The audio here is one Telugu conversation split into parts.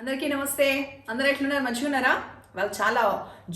అందరికీ నమస్తే. అందరూ ఎట్లున్నారు? మంచిగా ఉన్నారా? వాళ్ళు చాలా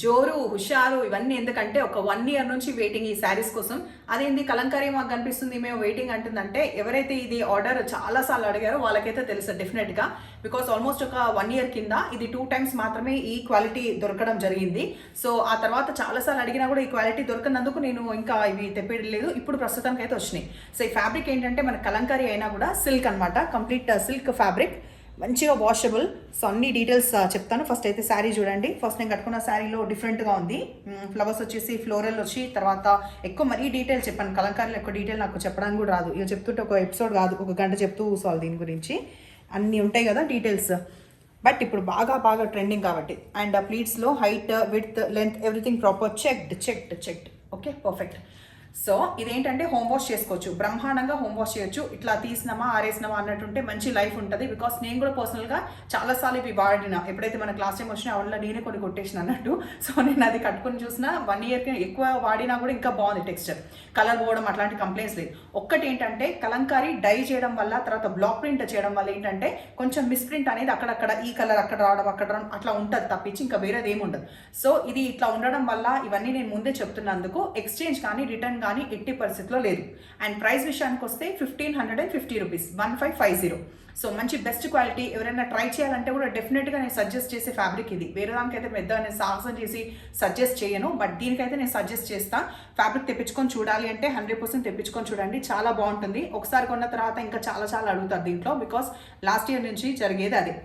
జోరు హుషారు ఇవన్నీ ఎందుకంటే ఒక 1 year నుంచి వెయిటింగ్ ఈ శారీస్ కోసం. అదేంది కలంకారీ మాకు కనిపిస్తుంది మేము వెయిటింగ్ అంటుందంటే ఎవరైతే ఇది ఆర్డర్ చాలా సార్లు అడిగారో వాళ్ళకైతే తెలుసు డెఫినెట్గా. బికాస్ ఆల్మోస్ట్ ఒక 1 year కింద ఇది 2 times మాత్రమే ఈ క్వాలిటీ దొరకడం జరిగింది. సో ఆ తర్వాత చాలాసార్లు అడిగినా కూడా ఈ క్వాలిటీ దొరకనందుకు నేను ఇంకా ఇవి తెప్పలేదు. ఇప్పుడు ప్రస్తుతానికి అయితే వచ్చినాయి. సో ఈ ఫ్యాబ్రిక్ ఏంటంటే మన కలంకారీ అయినా కూడా సిల్క్ అనమాట, కంప్లీట్ సిల్క్ ఫ్యాబ్రిక్, మంచిగా వాషబుల్. సో అన్ని డీటెయిల్స్ చెప్తాను. ఫస్ట్ అయితే శారీ చూడండి. ఫస్ట్ నేను కట్టుకున్న శారీలో డిఫరెంట్గా ఉంది. ఫ్లవర్స్ వచ్చేసి ఫ్లోరల్ వచ్చి, తర్వాత ఎక్కువ మరీ డీటెయిల్ చెప్పాను. కలంకారీలో ఎక్కువ డీటెయిల్ నాకు చెప్పడానికి కూడా రాదు. ఇక చెప్తుంటే ఒక ఎపిసోడ్ కాదు, ఒక గంట చెప్తూ కూర్చోవాలి దీని గురించి. అన్నీ ఉంటాయి కదా డీటెయిల్స్. బట్ ఇప్పుడు బాగా ట్రెండింగ్ కాబట్టి. అండ్ ప్లీట్స్లో height, width, length everything proper checked. Okay, perfect. So ఇదేంటంటే హోమ్ వాష్ చేసుకోవచ్చు, బ్రహ్మాండంగా హోమ్ వాష్ చేయొచ్చు. ఇట్లా తీసినామా ఆరేసినామా అన్నట్టుంటే మంచి లైఫ్ ఉంటుంది. బికాస్ నేను కూడా పర్సనల్గా చాలాసార్లు ఇవి వాడిన, ఎప్పుడైతే మన క్లాస్ టైం వచ్చినా వల్ల నేనే కొన్ని కొట్టేసిన అన్నట్టు. సో నేను అది కట్టుకుని చూసిన 1 yearకి ఎక్కువ వాడినా కూడా ఇంకా బాగుంది. టెక్స్చర్, కలర్ పోవడం అట్లాంటి కంప్లైంట్స్ లేదు. ఒక్కటి ఏంటంటే కలంకారీ డై చేయడం వల్ల, తర్వాత బ్లాక్ ప్రింట్ చేయడం వల్ల ఏంటంటే కొంచెం మిస్ప్రింట్ అనేది అక్కడక్కడ ఈ కలర్ అక్కడ రావడం అట్లా ఉంటుంది తప్పించి ఇంకా వేరేది ఏమి ఉండదు. సో ఇది ఇట్లా ఉండడం వల్ల ఇవన్నీ నేను ముందే చెప్తున్నందుకు ఎక్స్చేంజ్ కానీ రిటర్న్ కానీ ఎట్టి పరిస్థితిలో లేదు. అండ్ ప్రైస్ విషయానికి వస్తే 1550 రూపీస్, 1550. సో మంచి బెస్ట్ క్వాలిటీ. ఎవరైనా ట్రై చేయాలంటే కూడా డెఫినెట్గా నేను సజెస్ట్ చేసే ఫ్యాబ్రిక్ ఇది. వేరే దానికైతే పెద్ద నేను సాహసం చేసి సజెస్ట్ చేయను, బట్ దీనికైతే నేను సజెస్ట్ చేస్తా. ఫ్యాబ్రిక్ తెప్పించుకొని చూడాలి అంటే 100% తెప్పించుకొని చూడండి, చాలా బాగుంటుంది. ఒకసారి కొన్న తర్వాత ఇంకా చాలా అడుగుతారు దీంట్లో. బికాస్ లాస్ట్ ఇయర్ నుంచి జరిగేది అదే.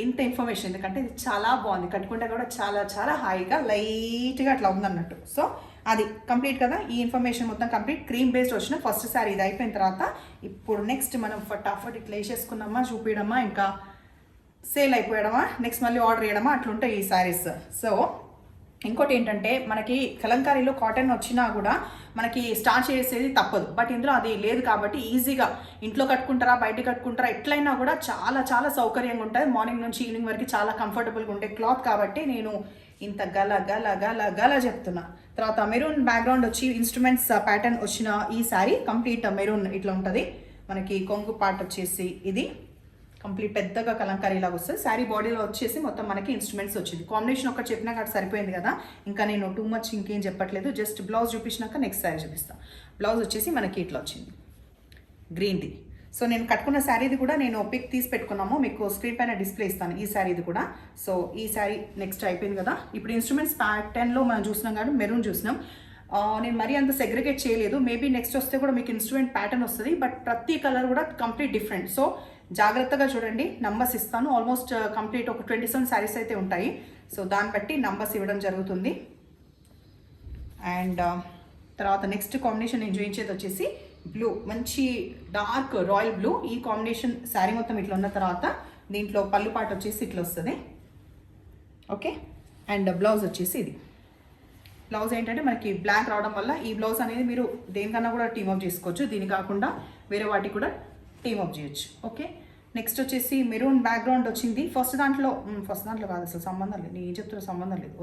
ఇంత ఇన్ఫర్మేషన్ ఎందుకంటే ఇది చాలా బాగుంది, కట్టుకుంటే కూడా చాలా హాయిగా లైట్గా అట్లా ఉందన్నట్టు. సో అది కంప్లీట్ కదా. ఈ ఇన్ఫర్మేషన్ మొత్తం కంప్లీట్. క్రీమ్ బేస్డ్ వచ్చిన ఫస్ట్ శారీ ఇది అయిపోయిన తర్వాత ఇప్పుడు నెక్స్ట్ మనం ఫటాఫట్ ఇట్లా వేసేసుకున్నామా, చూపించడమా, ఇంకా సేల్ అయిపోయడమా, నెక్స్ట్ మళ్ళీ ఆర్డర్ చేయడమా, అట్లుంటాయి ఈ శారీస్. సో ఇంకోటి ఏంటంటే మనకి కలంకారీలో కాటన్ వచ్చినా కూడా మనకి స్టార్చ్ చేసేది తప్పదు. బట్ ఇందులో అది లేదు కాబట్టి ఈజీగా ఇంట్లో కట్టుకుంటారా బయట కట్టుకుంటారా ఎట్లయినా కూడా చాలా సౌకర్యంగా ఉంటుంది. మార్నింగ్ నుంచి ఈవినింగ్ వరకు చాలా కంఫర్టబుల్గా ఉండే క్లాత్ కాబట్టి నేను ఇంత గల చెప్తున్నా. తర్వాత మెరూన్ బ్యాక్గ్రౌండ్ వచ్చి ఇన్స్ట్రుమెంట్స్ ప్యాటర్న్ వచ్చిన ఈ శారీ కంప్లీట్ మెరూన్ ఇట్లా ఉంటుంది. మనకి కొంగు పార్ట్ వచ్చేసి ఇది కంప్లీట్ పెద్దగా కలంకారీ లాగా వస్తుంది. శారీ బాడీలో వచ్చేసి మొత్తం మనకి ఇన్స్ట్రుమెంట్స్ వచ్చింది. కాంబినేషన్ ఒక చెప్పినా కాబట్టి సరిపోయింది కదా, ఇంకా నేను టూ మచ్ ఇంకేం చెప్పట్లేదు. జస్ట్ బ్లౌజ్ చూపించినాక నెక్స్ట్ శారీ చూపిస్తాను. బ్లౌజ్ వచ్చేసి మనకి ఇట్లా వచ్చింది గ్రీన్ది. సో నేను కట్టుకున్న శారీది కూడా నేను పిక్ తీసి పెట్టుకున్నాము, మీకు స్క్రీన్ పైన డిస్ప్లే ఇస్తాను ఈ శారీది కూడా. సో ఈ శారీ నెక్స్ట్ అయిపోయింది కదా. ఇప్పుడు ఇన్స్ట్రుమెంట్స్ ప్యాటర్న్లో మనం చూసినాం కానీ మెరూన్ చూసినాం. నేను మరీ అంత సెగ్రిగేట్ చేయలేదు. మేబీ నెక్స్ట్ వస్తే కూడా మీకు ఇన్స్ట్రుమెంట్ ప్యాటర్న్ వస్తుంది, బట్ ప్రతి కలర్ కూడా కంప్లీట్ డిఫరెంట్. సో జాగ్రత్తగా చూడండి. నంబర్స్ ఇస్తాను. ఆల్మోస్ట్ కంప్లీట్ ఒక 27 శారీస్ అయితే ఉంటాయి. సో దాన్ని బట్టి నంబర్స్ ఇవ్వడం జరుగుతుంది. అండ్ తర్వాత నెక్స్ట్ కాంబినేషన్ నేను చూపించేది వచ్చేసి బ్లూ, మంచి డార్క్ రాయల్ బ్లూ. ఈ కాంబినేషన్ శారీ మొత్తం ఇట్లా ఉన్న తర్వాత దీంట్లో పళ్ళు పాట వచ్చేసి ఇట్లా వస్తుంది. ఓకే, అండ్ బ్లౌజ్ వచ్చేసి ఇది. బ్లౌజ్ ఏంటంటే మనకి బ్లాక్ రావడం వల్ల ఈ బ్లౌజ్ అనేది మీరు దేనికన్నా కూడా టీమప్ చేసుకోవచ్చు. దీని కాకుండా వేరే వాటికి కూడా టీమప్ చేయొచ్చు. ఓకే, నెక్స్ట్ వచ్చేసి మెరూన్ బ్యాక్గ్రౌండ్ వచ్చింది. ఫస్ట్ దాంట్లో కాదు, అసలు సంబంధం లేదు. నేను ఏం చెప్తున్నా సంబంధం లేదు,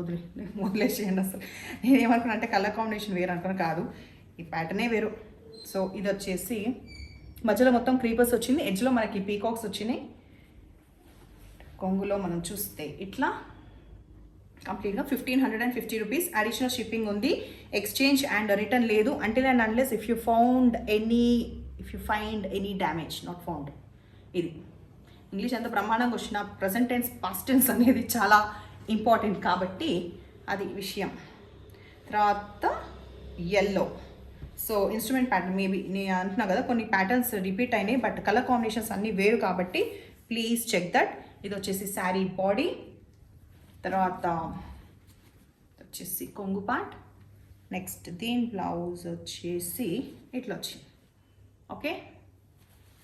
వదిలేసేయండి. అసలు నేనేమనుకున్నా అంటే కలర్ కాంబినేషన్ వేరు అనుకున్నా, కాదు, ఈ ప్యాటర్నే వేరు. సో ఇది వచ్చేసి మధ్యలో మొత్తం క్రీపర్స్ వచ్చింది, ఎడ్జ్లో మనకి పీకాక్స్ వచ్చినాయి. కొంగులో మనం చూస్తే ఇట్లా కంప్లీట్గా 1550 రూపీస్. అడిషనల్ షిప్పింగ్ ఉంది. ఎక్స్చేంజ్ అండ్ రిటర్న్ లేదు until and unless if you find any damage, not found. ఇది ఇంగ్లీష్ ఎంత బ్రహ్మాండంగా వచ్చిన ప్రజెంట్ టెన్స్ పాస్ట్ టెన్స్ అనేది చాలా ఇంపార్టెంట్ కాబట్టి అది విషయం. తర్వాత yellow. So instrument pattern maybe నేను అంటున్నా కదా, కొన్ని ప్యాటర్న్స్ రిపీట్ అయినాయి, బట్ కలర్ కాంబినేషన్స్ అన్నీ వేరు కాబట్టి ప్లీజ్ చెక్ దట్. ఇది వచ్చేసి శారీ బాడీ, తర్వాత వచ్చేసి కొంగు పార్ట్. నెక్స్ట్ దీని బ్లౌజ్ వచ్చేసి ఇట్లా వచ్చింది. ఓకే,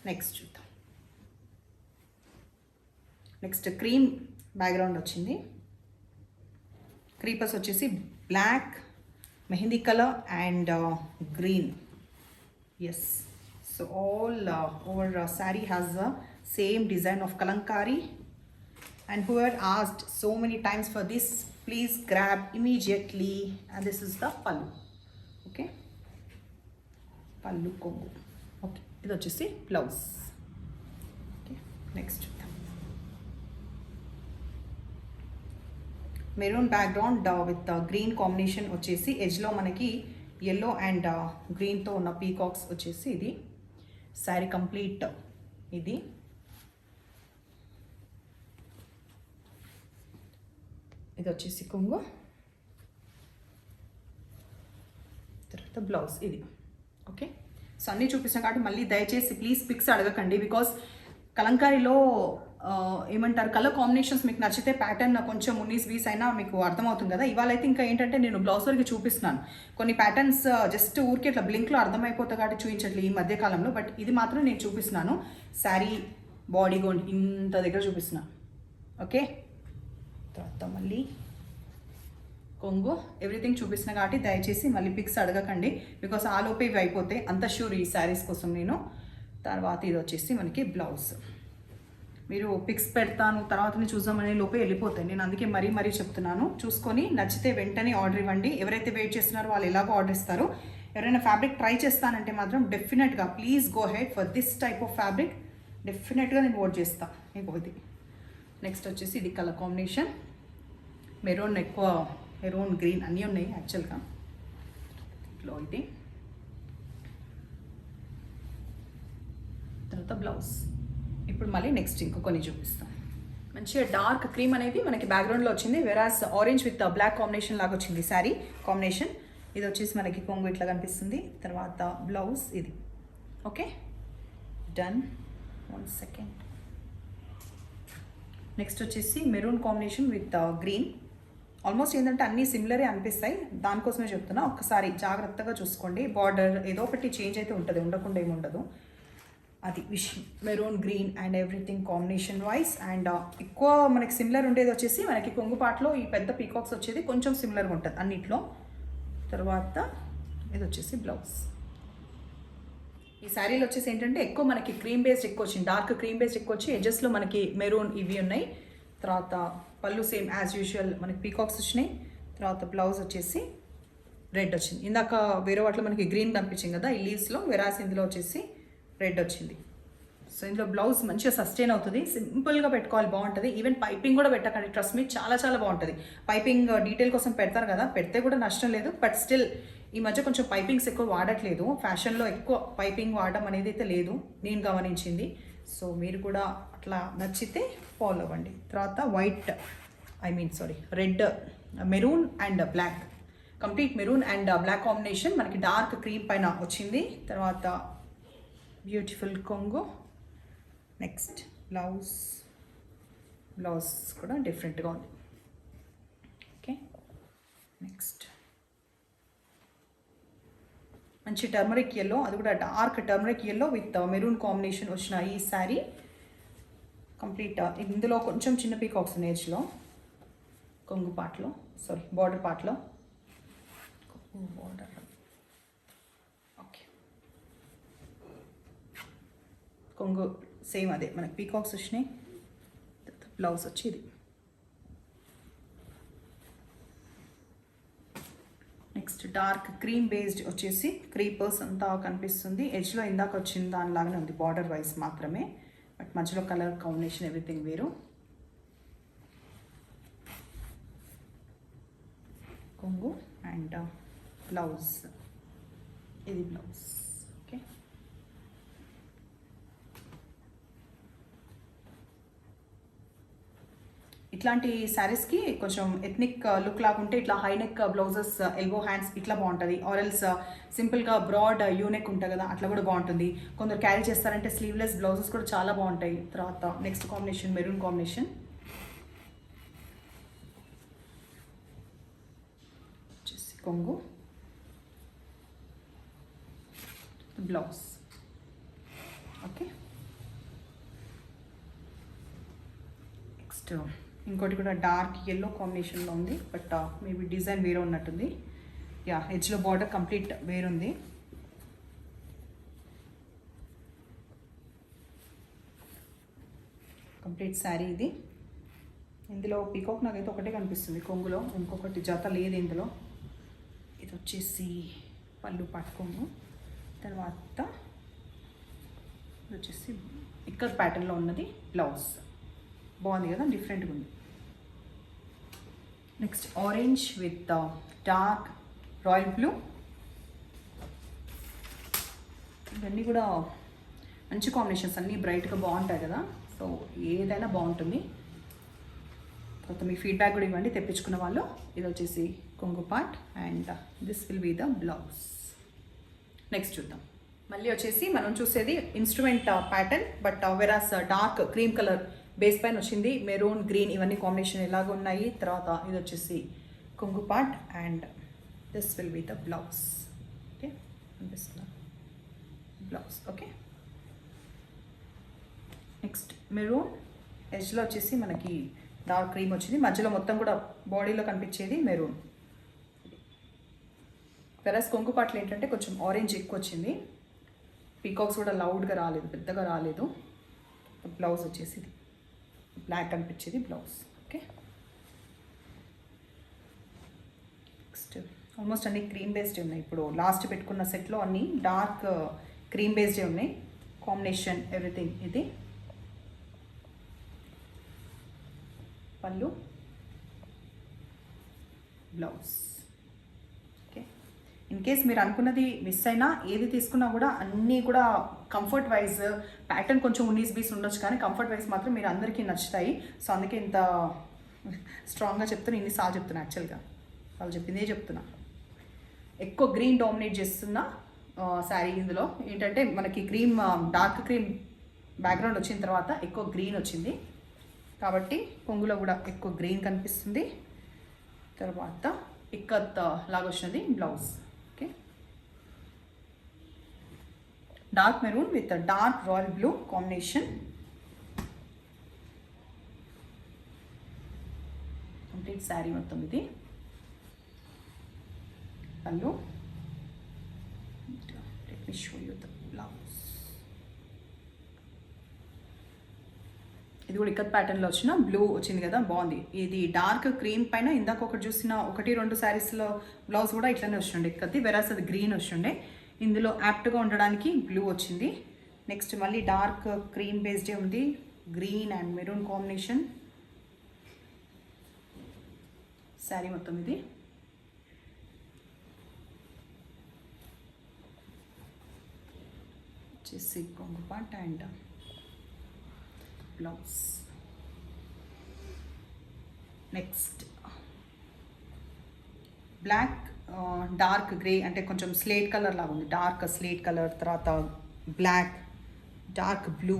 నెక్స్ట్ చూద్దాం. నెక్స్ట్ క్రీమ్ బ్యాక్గ్రౌండ్ వచ్చింది. క్రీపర్స్ వచ్చేసి black, mehndi colour and green. Yes, so all over saree has the same design of kalankari, and whoever asked so many times for this, please grab immediately. And this is the pallu. Okay, pallu kongu. Okay, ఇది వచ్చేసి బ్లౌజ్. ఓకే, నెక్స్ట్ చూద్దాం. Maroon background with green combination వచ్చేసి ఎడ్జ్లో మనకి ఎల్లో అండ్ గ్రీన్తో ఉన్న పీకాక్స్ వచ్చేసి ఇది శారీ కంప్లీట్. ఇది వచ్చేసి కొంగు, తర్వాత బ్లౌజ్ ఇది. ఓకే, సో అన్నీ చూపిస్తాం కాబట్టి మళ్ళీ దయచేసి ప్లీజ్ పిక్స్ అడగకండి. బికాస్ కలంకారీలో ఏమంటారు, కలర్ కాంబినేషన్స్ మీకు నచ్చితే ప్యాటర్న్ కొంచెం 19-20 అయినా మీకు అర్థమవుతుంది కదా. ఇవాళ అయితే ఇంకా ఏంటంటే నేను బ్లౌజ్ వరకు చూపిస్తున్నాను. కొన్ని ప్యాటర్న్స్ జస్ట్ ఊరికి ఇట్లా బ్లింక్లో అర్థమైపోతుంది కాబట్టి చూపించట్లేదు ఈ మధ్యకాలంలో. బట్ ఇది మాత్రం నేను చూపిస్తున్నాను. శారీ బాడీ గోన్ ఇంత దగ్గర చూపిస్తున్నాను. ఓకే, తర్వాత మళ్ళీ కొంగు ఎవ్రీథింగ్ చూపిస్తున్నా కాబట్టి దయచేసి మళ్ళీ పిక్స్ అడగకండి. బికాస్ ఆ లోపే ఇవి అయిపోతాయి, అంత షూర్ ఈ శారీస్ కోసం నేను. తర్వాత ఇది వచ్చేసి మనకి బ్లౌజ్. మీరు పిక్స్ పెడతాను తర్వాతనే చూద్దామనే లోపే వెళ్ళిపోతాయి. నేను అందుకే మరీ చెప్తున్నాను. చూసుకొని నచ్చితే వెంటనే ఆర్డర్ ఇవ్వండి. ఎవరైతే వెయిట్ చేస్తున్నారో వాళ్ళు ఎలాగో ఆర్డర్ ఇస్తారు. ఎవరైనా ఫ్యాబ్రిక్ ట్రై చేస్తానంటే మాత్రం డెఫినెట్గా please go head for this type of fabric. డెఫినెట్గా నేను ఓట్ చేస్తాను. ఇది నెక్స్ట్ వచ్చేసి ఇది కలర్ కాంబినేషన్ మెరూన్, ఎక్కువ మెరూన్ గ్రీన్ అన్నీ ఉన్నాయి యాక్చువల్గా. ఇట్లా ఇది తర్వాత బ్లౌజ్. ఇప్పుడు మళ్ళీ నెక్స్ట్ ఇంకొన్ని చూపిస్తాం. మంచిగా డార్క్ క్రీమ్ అనేది మనకి బ్యాక్గ్రౌండ్లో వచ్చింది. వెరాస్ ఆరెంజ్ విత్ బ్లాక్ కాంబినేషన్ లాగా వచ్చింది శారీ కాంబినేషన్. ఇది వచ్చేసి మనకి కొంగు ఇట్లా కనిపిస్తుంది. తర్వాత బ్లౌజ్ ఇది. Okay, done. 1 సెకండ్. నెక్స్ట్ వచ్చేసి maroon combination with green. Almost ఏంటంటే అన్నీ సిమిలరే అనిపిస్తాయి, దానికోసమే చెప్తున్నా. ఒక్కసారి జాగ్రత్తగా చూసుకోండి. బార్డర్ ఏదో ఒకటి చేంజ్ అయితే ఉంటుంది, ఉండకుండా ఏమి ఉండదు. అది విషయం. Maroon green and everything combination wise. And ఎక్కువ మనకి సిమిలర్ ఉండేది వచ్చేసి మనకి కొంగుపాట్లో ఈ పెద్ద పీకాక్స్ వచ్చేది కొంచెం సిమిలర్గా ఉంటుంది అన్నిట్లో. తర్వాత ఇది వచ్చేసి బ్లౌజ్. ఈ శారీలో వచ్చేసి ఏంటంటే ఎక్కువ మనకి క్రీమ్ బేస్డ్ ఎక్కువ వచ్చింది, డార్క్ క్రీమ్ బేస్డ్ ఎక్కువ వచ్చి ఎడ్జెస్లో మనకి మెరూన్ ఇవి ఉన్నాయి. తర్వాత పళ్ళు సేమ్ యాజ్ యూజువల్ మనకి పీకాక్స్ వచ్చినాయి. తర్వాత బ్లౌజ్ వచ్చేసి రెడ్ వచ్చింది. ఇందాక వేరే వాటిలో మనకి గ్రీన్ కనిపించింది కదా ఈ లీవ్స్లో, వెరాస్ ఇందులో వచ్చేసి రెడ్ వచ్చింది. సో ఇందులో బ్లౌజ్ మంచిగా సస్టైన్ అవుతుంది. సింపుల్గా పెట్టుకోవాలి, బాగుంటుంది. ఈవెన్ పైపింగ్ కూడా పెట్టకండి, ట్రస్ట్ మీ, చాలా బాగుంటుంది. పైపింగ్ డీటెయిల్ కోసం పెడతారు కదా, పెడితే కూడా నష్టం లేదు. బట్ స్టిల్ ఈ మధ్య కొంచెం పైపింగ్స్ ఎక్కువ వాడట్లేదు. ఫ్యాషన్లో ఎక్కువ పైపింగ్ వాడడం అనేది అయితే లేదు, నేను గమనించింది. సో మీరు కూడా అట్లా నచ్చితే ఫాలో అవ్వండి. తర్వాత white red, maroon and black, complete maroon and black combination మనకి డార్క్ క్రీమ్ పైన వచ్చింది. తర్వాత బ్యూటిఫుల్ కొంగు. నెక్స్ట్ బ్లౌజ్ కూడా డిఫరెంట్గా ఉంది. ఓకే, నెక్స్ట్ మంచి టర్మరిక్ ఎల్లో, అది కూడా dark turmeric yellow with maroon combination వచ్చిన ఈ శారీ కంప్లీట్. ఇందులో కొంచెం చిన్న పీకాక్స్ ఉన్నాయి ఎడ్జ్లో, కొంగు పార్ట్లో, బార్డర్ పార్ట్లో. బార్డర్ ఓకే, కొంగు సేమ్ అదే మనకి పీకాక్స్ వచ్చినాయి. బ్లౌజ్ వచ్చి ఇది. నెక్స్ట్ డార్క్ క్రీమ్ బేస్డ్ వచ్చేసి క్రీపర్స్ అంతా కనిపిస్తుంది. ఎడ్జ్లో ఇందాక వచ్చిన దానిలాగానే ఉంది, బార్డర్ వైజ్ మాత్రమే. బట్ మధ్యలో కలర్ కాంబినేషన్ ఎవ్రీథింగ్ వేరు. కొంగు అండ్ బ్లౌజ్, ఇది బ్లౌజ్. ఓకే, ఇట్లాంటి శారీస్కి కొంచెం ఎథ్నిక్ లుక్ లాగా ఉంటే ఇట్లా high neck blouses, elbow hands ఇట్లా బాగుంటుంది. ఆరెల్స్ సింపుల్గా బ్రాడ్ యూనెక్ ఉంటుంది కదా, అట్లా కూడా బాగుంటుంది. కొందరు క్యారీ చేస్తారంటే స్లీవ్లెస్ బ్లౌజెస్ కూడా చాలా బాగుంటాయి. తర్వాత నెక్స్ట్ కాంబినేషన్ మెరూన్ కాంబినేషన్ వచ్చేసి కొంగు, బ్లౌజ్. ఓకే, నెక్స్ట్ ఇంకోటి కూడా డార్క్ ఎల్లో కాంబినేషన్లో ఉంది. బట్ మేబీ డిజైన్ వేరే ఉన్నట్టుంది. యా, ఎడ్జ్లో బార్డర్ కంప్లీట్ వేరుంది. కంప్లీట్ శారీ ఇది. ఇందులో పీకాక్ నాకైతే ఒకటే కనిపిస్తుంది కొంగులో, ఇంకొకటి జత లేదు ఇందులో. ఇది వచ్చేసి పళ్ళు పట్టుకోము. తర్వాత ఇది వచ్చేసి ఇక్కత్ ప్యాటర్న్లో ఉన్నది బ్లౌజ్. బాగుంది కదా, డిఫరెంట్గా ఉంది. Next orange with dark royal blue. ఇవన్నీ కూడా మంచి కాంబినేషన్స్, అన్నీ బ్రైట్గా బాగుంటాయి కదా, సో ఏదైనా బాగుంటుంది. తర్వాత మీ ఫీడ్బ్యాక్ కూడా ఇవ్వండి తెప్పించుకున్న వాళ్ళు. ఇది వచ్చేసి కొంగు part and this will be the blouse. Next చూద్దాం. మళ్ళీ వచ్చేసి మనం చూసేది instrument pattern, but whereas dark cream colour base పైన వచ్చింది. మెరూన్, గ్రీన్ ఇవన్నీ కాంబినేషన్ ఎలాగ ఉన్నాయి. తర్వాత ఇది వచ్చేసి కొంగు part and this will be the blouse. Okay, అనిపిస్తుంది బ్లౌజ్. ఓకే, నెక్స్ట్ మెరూన్, ఎడ్జ్లో వచ్చేసి మనకి డార్క్ క్రీమ్ వచ్చింది, మధ్యలో మొత్తం కూడా బాడీలో కనిపించేది మెరూన్. వెరస్ కొంగు పాటలు ఏంటంటే కొంచెం ఆరెంజ్ ఎక్కువ వచ్చింది. పీకాక్స్ కూడా లౌడ్గా రాలేదు, పెద్దగా రాలేదు. బ్లౌజ్ వచ్చేసి ఇది బ్లాక్ కనిపించేది బ్లౌజ్. ఓకే, నెక్స్ట్ ఆల్మోస్ట్ అన్ని క్రీమ్ బేస్డ్ ఉన్నాయి. ఇప్పుడు లాస్ట్ పెట్టుకున్న సెట్లో అన్నీ డార్క్ క్రీమ్ బేస్డే ఉన్నాయి. Combination everything. ఇది పళ్ళు, బ్లౌజ్. ఓకే, ఇన్ కేస్ మీరు అనుకున్నది మిస్ అయినా ఏది తీసుకున్నా కూడా అన్నీ కూడా కంఫర్ట్ వైజ్ ప్యాటర్న్ కొంచెం 19-20 ఉండొచ్చు, కానీ కంఫర్ట్ వైజ్ మాత్రం మీరు అందరికీ నచ్చుతాయి. సో అందుకే ఇంత స్ట్రాంగ్గా చెప్తున్నా, ఇన్నిసార్లు చెప్తున్నా. యాక్చువల్గా వాళ్ళు చెప్పిందే చెప్తున్నా. ఎక్కువ గ్రీన్ డామినేట్ చేస్తున్న శారీ. ఇందులో ఏంటంటే మనకి క్రీమ్, డార్క్ క్రీమ్ బ్యాక్గ్రౌండ్ వచ్చిన తర్వాత ఎక్కువ గ్రీన్ వచ్చింది కాబట్టి కొంగులో కూడా ఎక్కువ గ్రీన్ కనిపిస్తుంది. తర్వాత ఇక్కత్ లాగా వచ్చినది blouse. Okay, dark maroon with dark royal blue combination. Complete sari మొత్తం ఇది. పళ్ళు, let me show you the blouse. ఇది కూడా ఇక్కత్ ప్యాటర్న్లో వచ్చిన బ్లూ వచ్చింది కదా, బాగుంది. ఇది డార్క్ క్రీమ్ పైన ఇందాక ఒకటి చూసిన 1-2 శారీస్లో బ్లౌజ్ కూడా ఇట్లనే వచ్చిండే ఇక్కత్ది, వెరాస్ అది గ్రీన్ వచ్చిండే. ఇందులో యాప్ట్గా ఉండడానికి బ్లూ వచ్చింది. నెక్స్ట్ మళ్ళీ డార్క్ క్రీమ్ బేస్డే ఉంది, green and maroon combination. Sari మొత్తం ఇది. వచ్చేసి కొంగు part and blouse. Next black, dark grey అంటే కొంచెం స్లేట్ కలర్ లాగా ఉంది, డార్క్ స్లేట్ కలర్. తర్వాత బ్లాక్, డార్క్ బ్లూ,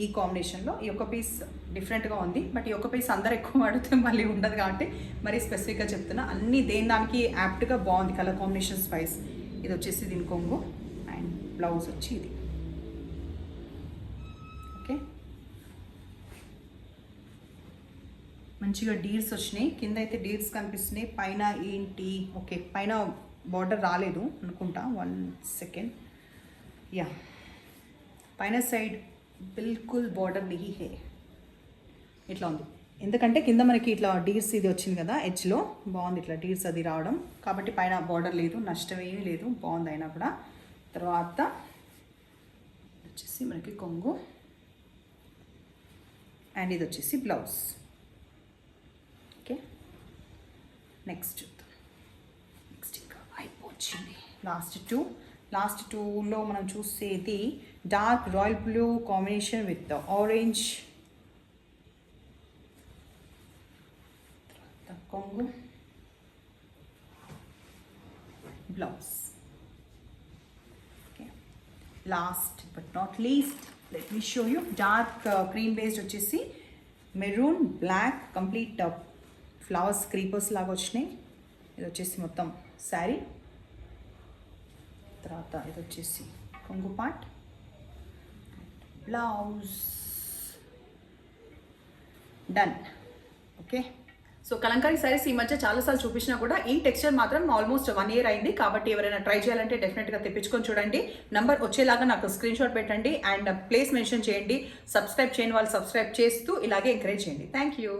ఈ కాంబినేషన్లో ఈ ఒక్క పీస్ డిఫరెంట్గా ఉంది. బట్ ఈ ఒక్క పీస్ అందరు ఎక్కువ వాడితే మళ్ళీ ఉండదు కాబట్టి మరీ స్పెసిఫిక్గా చెప్తున్నా. అన్నీ దేని దానికి యాప్ట్గా బాగుంది కలర్ కాంబినేషన్ వైస్. ఇది వచ్చేసి దీని కొంగు అండ్ బ్లౌజ్ వచ్చి ఇది. ఓకే, మంచిగా డీల్స్ వచ్చినాయి. కింద అయితే డీల్స్ కనిపిస్తున్నాయి, పైన ఏంటి. ఓకే, పైన బార్డర్ రాలేదు అనుకుంటా. 1 సెకండ్. యా, పైన సైడ్ బిల్కుల్ బార్డర్ నహీ హే, ఇట్లా ఉంది. ఎందుకంటే కింద మనకి ఇట్లా డీల్స్ ఇది వచ్చింది కదా ఎడ్జ్లో, బాగుంది ఇట్లా డీల్స్ అది రావడం. కాబట్టి పైన బార్డర్ లేదు, నష్టం ఏమీ లేదు, బాగుంది అయినా కూడా. తర్వాత వచ్చేసి మనకి కొంగు అండ్ ఇది వచ్చేసి బ్లౌజ్. ఓకే, నెక్స్ట్ చూద్దాం. నెక్స్ట్ ఇంకా అయిపోయింది. లాస్ట్ టూలో మనం చూసేది dark royal blue combination with orange. తర్వాత కొంగు, blouse. Okay, last but not least let me show you dark cream based వచ్చేసి maroon, black, complete flowers creepers లాగా వచ్చినాయి. ఇది వచ్చేసి మొత్తం శారీ. తర్వాత ఇది వచ్చేసి కొంగు part, blouse. Done. Okay, so Kalamkari saris ఈ మధ్య చాలాసార్లు చూపించినా కూడా ఈ టెక్స్చర్ మాత్రం ఆల్మోస్ట్ 1 year అయింది. కాబట్టి ఎవరైనా ట్రై చేయాలంటే డెఫినెట్గా తెప్పించుకొని చూడండి. నంబర్ వచ్చేలాగా నాకు స్క్రీన్ షాట్ పెట్టండి అండ్ ప్లేస్ మెన్షన్ చేయండి. సబ్స్క్రైబ్ చేయని వాళ్ళు సబ్స్క్రైబ్ చేస్తూ ఇలాగే ఎంకరేజ్ చేయండి. Thank you.